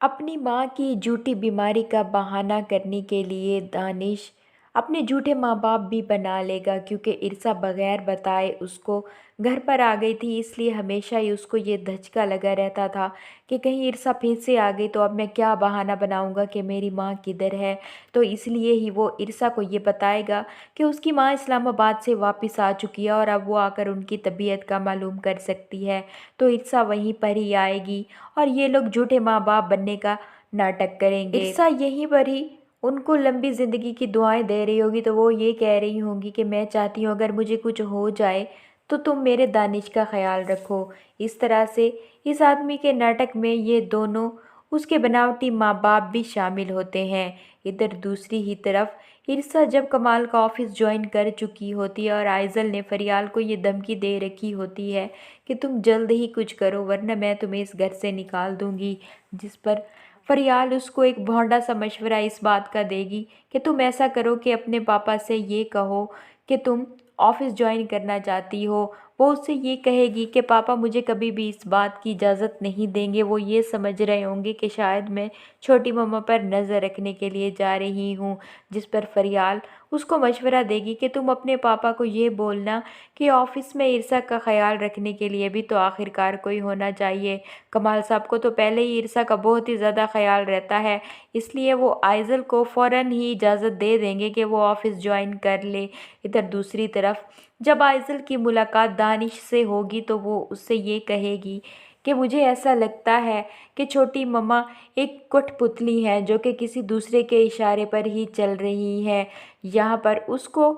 अपनी माँ की झूठी बीमारी का बहाना करने के लिए दानिश अपने झूठे माँ बाप भी बना लेगा, क्योंकि इरसा बगैर बताए उसको घर पर आ गई थी। इसलिए हमेशा ही उसको ये धचका लगा रहता था कि कहीं इरसा फिर से आ गई तो अब मैं क्या बहाना बनाऊंगा कि मेरी माँ किधर है। तो इसलिए ही वो इरसा को ये बताएगा कि उसकी माँ इस्लामाबाद से वापस आ चुकी है और अब वो आकर उनकी तबीयत का मालूम कर सकती है। तो इरसा वहीं पर ही आएगी और ये लोग झूठे माँ बाप बनने का नाटक करेंगे। इरसा यहीं पर ही उनको लंबी ज़िंदगी की दुआएं दे रही होगी, तो वो ये कह रही होंगी कि मैं चाहती हूँ अगर मुझे कुछ हो जाए तो तुम मेरे दानिश का ख्याल रखो। इस तरह से इस आदमी के नाटक में ये दोनों उसके बनावटी माँ बाप भी शामिल होते हैं। इधर दूसरी ही तरफ इरसा जब कमाल का ऑफिस ज्वाइन कर चुकी होती है और आइजल ने फरियाल को ये धमकी दे रखी होती है कि तुम जल्द ही कुछ करो वरना मैं तुम्हें इस घर से निकाल दूंगी, जिस पर फरियाल उसको एक भौंडा सा मशवरा इस बात का देगी कि तुम ऐसा करो कि अपने पापा से ये कहो कि तुम ऑफिस ज्वाइन करना चाहती हो। वो उससे ये कहेगी कि पापा मुझे कभी भी इस बात की इजाज़त नहीं देंगे। वो ये समझ रहे होंगे कि शायद मैं छोटी मम्मा पर नज़र रखने के लिए जा रही हूँ, जिस पर फरियाल उसको मशवरा देगी कि तुम अपने पापा को ये बोलना कि ऑफिस में ईर्षा का ख्याल रखने के लिए भी तो आखिरकार कोई होना चाहिए। कमाल साहब को तो पहले ही ईर्षा का बहुत ही ज़्यादा ख्याल रहता है, इसलिए वो आइजल को फ़ौरन ही इजाज़त दे देंगे कि वो ऑफिस ज्वाइन कर ले। इधर दूसरी तरफ जब आइजल की मुलाकात दानिश से होगी तो वो उससे ये कहेगी कि मुझे ऐसा लगता है कि छोटी मम्मा एक कठपुतली है जो कि किसी दूसरे के इशारे पर ही चल रही है। यहाँ पर उसको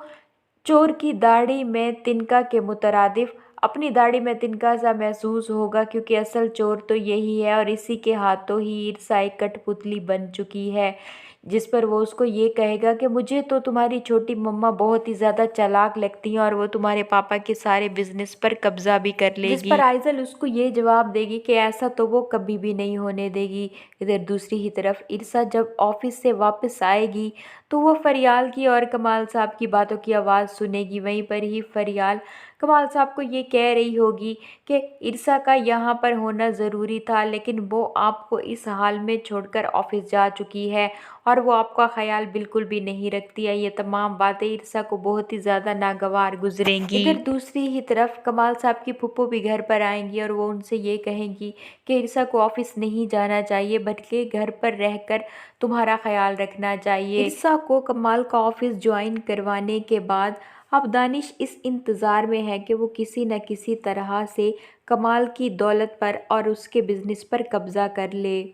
चोर की दाढ़ी में तिनका के मुतरादिफ अपनी दाढ़ी में तिनका सा महसूस होगा, क्योंकि असल चोर तो यही है और इसी के हाथों ही ईर्षा एक कठपुतली बन चुकी है। जिस पर वो उसको ये कहेगा कि मुझे तो तुम्हारी छोटी मम्मा बहुत ही ज़्यादा चालाक लगती हैं और वो तुम्हारे पापा के सारे बिजनेस पर कब्जा भी कर लेगी। जिस पर आइजल उसको ये जवाब देगी कि ऐसा तो वो कभी भी नहीं होने देगी। इधर दूसरी ही तरफ इरसा जब ऑफिस से वापस आएगी तो वो फरियाल की और कमाल साहब की बातों की आवाज़ सुनेगी। वहीं पर ही फरियाल कमाल साहब को ये कह रही होगी कि इरसा का यहाँ पर होना ज़रूरी था, लेकिन वो आपको इस हाल में छोड़कर ऑफिस जा चुकी है और वो आपका ख्याल बिल्कुल भी नहीं रखती है। ये तमाम बातें इरसा को बहुत ही ज़्यादा नागवार गुजरेंगी। इधर दूसरी ही तरफ कमाल साहब की फूफो भी घर पर आएंगी और वो उनसे ये कहेंगी कि इरसा को ऑफिस नहीं जाना चाहिए बल्कि घर पर रहकर तुम्हारा ख्याल रखना चाहिए। इरसा को कमाल का ऑफिस ज्वाइन करवाने के बाद अब दानिश इस इंतज़ार में है कि वो किसी न किसी तरह से कमाल की दौलत पर और उसके बिजनेस पर कब्जा कर ले।